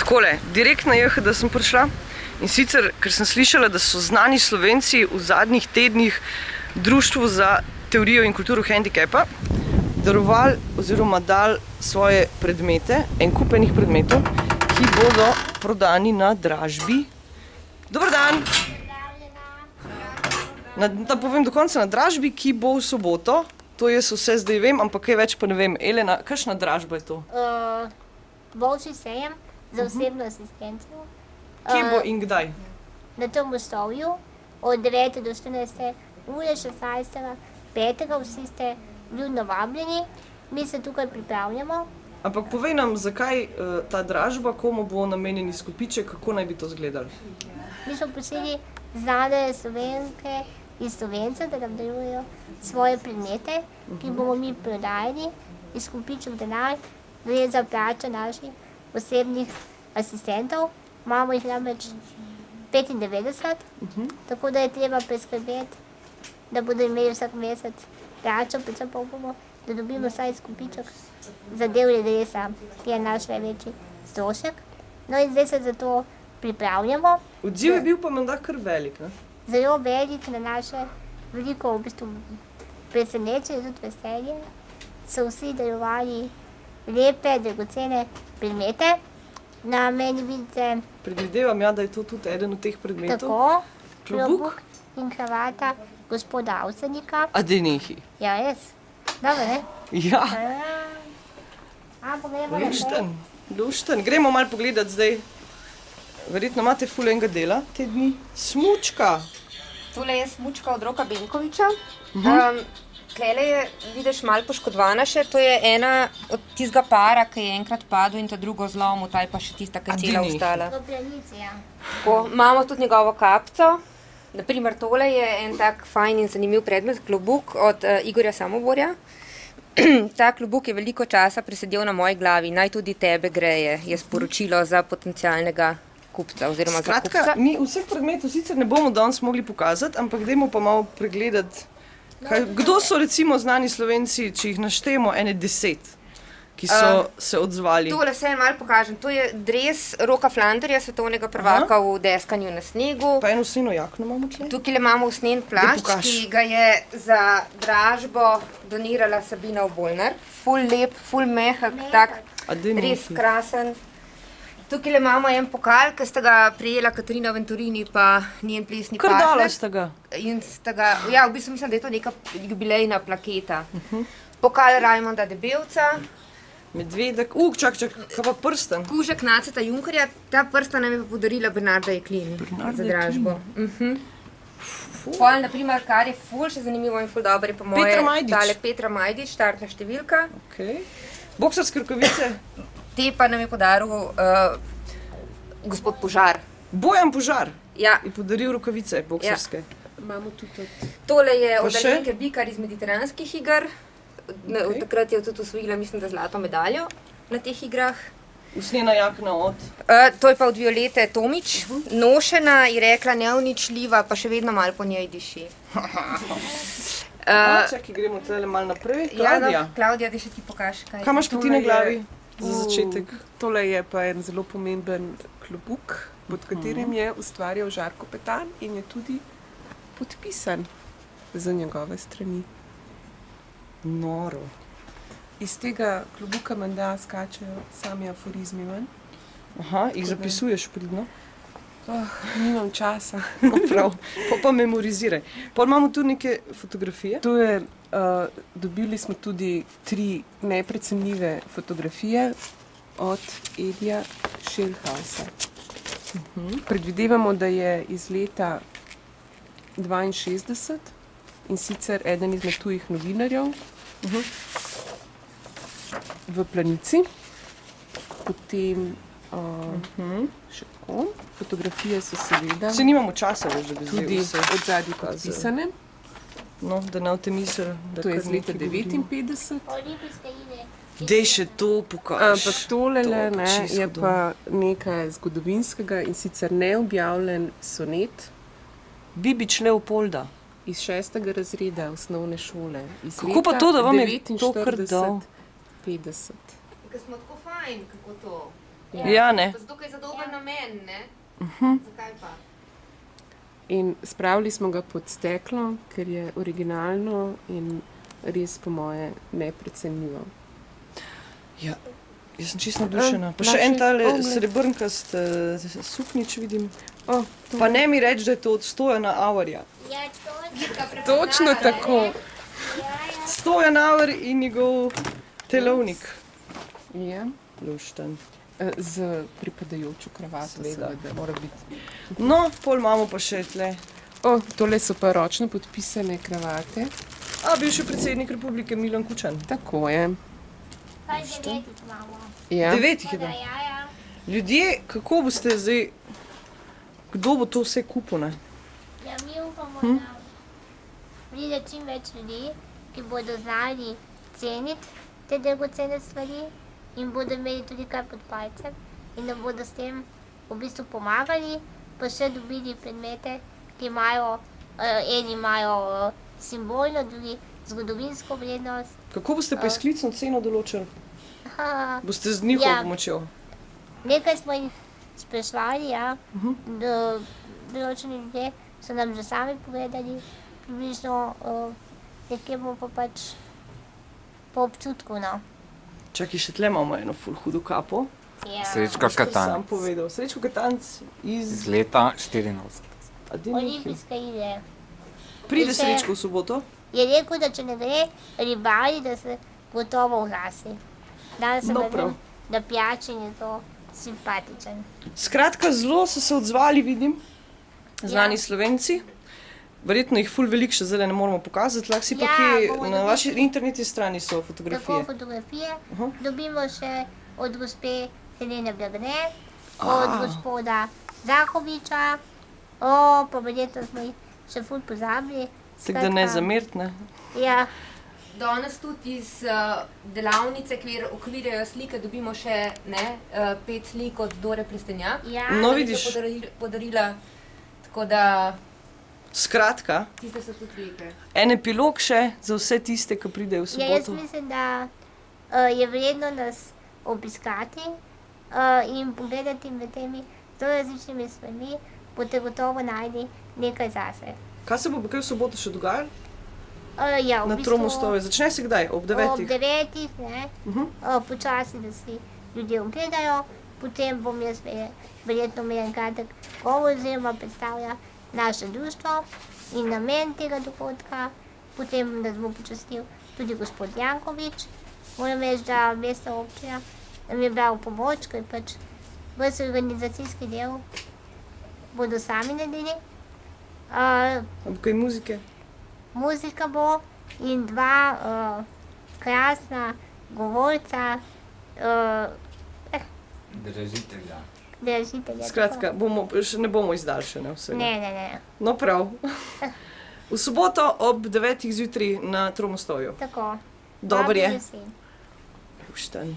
Takole, direkt na JHD sem prišla in sicer, ker sem slišala, da so znani Slovenci v zadnjih tednih Društvu za teorijo in kulturo hendikepa darovali oziroma dali svoje predmete, en kup enih predmetov, ki bodo prodani na dražbi. Dober dan! Da povem do konca, na dražbi, ki bo v soboto. To jaz vse zdaj vem, ampak kaj več pa ne vem. Elena, kakšna dražba je to? Volčji sejem za osebno asistenco. Kje bo in kdaj? Na tem Mostovju od 9. do 14. ure 16. 5. Vsi ste vljudno vabljeni. Mi se tukaj pripravljamo. Ampak povej nam, zakaj ta dražba, komu bo namenjen izkupiček, kako naj bi to izgledalo? Mi smo prosili znane Slovenke in Slovence, da nam darujejo svoje predmete, ki bomo mi prodajali, izkupiček denar, gre za plačo naših osebnih asistentov. Imamo jih namreč 95, tako da je treba preskrbeti, da bodo imeli vsak mesec plačo, predvsem pa upamo, da dobimo vsaj izkupiček za del redresa, ki je naš največji strošek. No in zdaj se za to pripravljamo. Odziv je bil pa menda kar velik, ne? Zelo velik, na naše veliko v bistvu presenečenje, tudi veselje. So vsi darovali lepe, dragocene predmete. Na meni vidite... Predvidevam, ja, da je to tudi eden od teh predmetov. Tako, klobuk in kravata gospoda Avsenika. A denehi. Ja, res. Dobro, ne? Ja. Gremo naprej. Lušten. Gremo malo pogledati zdaj. Verjetno imate ful enega dela te dni. Smučka. Tole je smučka od Roka Benkoviča. Tlele je, vidiš, malo poškodovana še. To je ena od tistega para, ki je enkrat padel in ta drugo zlomil, ta je pa še tista, ki je cela ostala. V planici, ja. Imamo tudi njegovo kapco. Naprimer, tole je en tak fajn in zanimiv predmet, klobuk od Igorja Samoborja. Ta klobuk je veliko časa presedel na moji glavi, naj tudi tebe greje, je sporočilo za potencialnega kupca oziroma za kupca. Skratka, mi vseh predmetov sicer ne bomo danes mogli pokazati, ampak dajmo pa malo pregledati, kdo so recimo znani Slovenci, če jih naštejemo, ene 10, ki so se odzvali. Tole se malo pokažem. To je dres Roka Flanderja, svetovnega prvaka v deskanju na snegu. Pa eno usnjeno jakno imamo tle. Tukaj imamo usnjen plašč, ki ga je za dražbo donirala Sabina Obolnar. Ful lep, ful mehak, tak res krasen. Tukaj imamo en pokal, ki sta ga prijela Katarina Venturini pa njen plesni partner. Kar dala sta ga. In sta ga, ja, v bistvu mislim, da je to neka jubilejna plaketa. Pokal Rajmonda Debevca. Medvedek, čak, kaj pa prsten? Kužek Naceta Junkerja, ta prsta nam je pa podarila Bernarda Jeklin za dražbo. Pol, naprimer, kar je ful še zanimivo in ful dobro, je po moje tale Petra Majdič, štartna številka. Boksarske rokavice? Te pa nam je podaril gospod Požar. Bojan Požar? Ja. Je podaril rokavice boksarske. Imamo tudi. Tole je od Alenke Bikar iz mediteranskih iger. Takrat je tudi osvojila, mislim, da zlato medaljo na teh igrah. Usnjena jakna od? To je pa od Violete Tomič. Nošena, je rekla, neuničljiva, pa še vedno malo po njej diši. Čakaj, gremo tele malo naprej. Klaudija? Klaudija, da še ti pokaži, kaj. Kaj imaš pa ti na glavi za začetek? Tole je pa en zelo pomemben klobuk, pod katerim je ustvarjal Žarko Petan in je tudi podpisan za njegove strani. Noro. Iz tega klobuka menda skačejo sami aforizmi ven. Aha, jih zapisuješ pridno? Nimam časa. Prav, pa memoriziraj. Pol imamo tu neke fotografije. Tu je, dobili smo tudi 3 neprecenljive fotografije od Edija Schellhausa. Predvidevamo, da je iz leta 62 in sicer eden izmed tujih novinarjev v Planici. Potem še tako. Fotografije so seveda Se nimamo časa več, da bi tudi od zadnji podpisane. No, da ne te misli. To je iz leta 59. Dej še to pokaž. Ampak tolele je pa nekaj zgodovinskega in sicer neobjavljen sonet. Bibič Leopolda. Iz 6. razreda osnovne šole. Kako pa to, da vam je to kar dal? 50. Ker smo tako fajn, kako to. Ja, ne. Zato, ker je za dober namen, ne? Zakaj pa? In spravili smo ga pod steklo, ker je originalno in res po moje neprecenljivo. Ja, jaz sem čisto navdušena. Pa še naši en tale ogled. srebrnkast suknič vidim. O, Pa ne mi reči, da je to od Stojana Avarja. Ja, to točno tako. Stojan Avar in njegov telovnik. Ja. Lušten. Z pripadajočo kravato, Seveda. seveda, mora biti. No, pol imamo pa še tle. O, tole so pa ročno podpisane kravate. A, bivši predsednik republike Milan Kučan. Tako je. Kaj 9 imamo? Ja. 9 jih je Da, da. ja. Ljudje, kako boste zdaj, kdo bo to vse kupil, ne? Ja, mi upamo, da pride čim več ljudi, ki bodo znali ceniti te dragocene stvari in bodo imeli tudi kaj pod palcem in da bodo s tem v bistvu pomagali, pa še dobili predmete, ki imajo, eni imajo simbolno, drugi zgodovinsko vrednost. Kako boste pa izklicno ceno določili? Ha, Boste z njihovo Ja. pomočjo? nekaj smo jih sprašvali, ja, določeni ljudje so nam že sami povedali, približno nekje bomo pa pač po občutku, no. Čakaj, še tle imamo eno ful hudo kapo. Ja. Srečko Sam Katanec povedal. Srečko Katanc iz iz leta 84. Adinike. Olimpijske igre. Pride In še- Srečko v soboto. Je rekel, da če ne gre ribari, da se gotovo oglasi. Danes sem No, ga prav. videl, da pijač in je to simpatičen. Skratka, zelo so se odzvali, vidim, znani Ja. Slovenci. Verjetno jih ful veliko še zdaj ne moramo pokazati, lahko si pa Ja, kje bomo na dobili. vaši internetni strani so Tako fotografije. fotografije. Aha. Dobimo še od gospe Helene Blagne, od gospoda Zahoviča, pa verjetno smo jih še ful pozabili. Tako da ne Skratka, zameriti, ne. Ja, Danes tudi iz delavnice, kjer okvirjajo slike, dobimo še 5 slik od Dore Plestenjak. ja. No, ki vidiš. so podarila, tako da Skratka, tiste so tudi lepe. en epilog še za vse tiste, ki pridejo v Ja, jaz soboto. mislim, da je vredno nas obiskati in pogledati med temi zelo različnimi stvarmi, boste gotovo najti nekaj zase. Kaj se bo pa kaj v soboto še dogajalo? Ja, v Na bistvu Tromostovju. Začne se kdaj? Ob ob 9. 9, ne, Mhm. počasi, da si ljudje ogledajo, potem bom jaz verjetno imel en kratek govor oziroma predstavlja naše društvo in namen tega dogodka, potem nas bo počastil tudi gospod Jankovič. Moram reči, da mestna občina nam je bila v pomoč, ker pač ves organizacijski del bodo sami naredili. Ob kaj muzike? Muzika bo in dva krasna govorca, Držitelja. držitelja. Skratka, še ne bomo izdali še ne vsega. Ne, No prav. V soboto ob 9. zjutraj na Tromostovju. tako. Dober je. Vabim vsi. Lušten.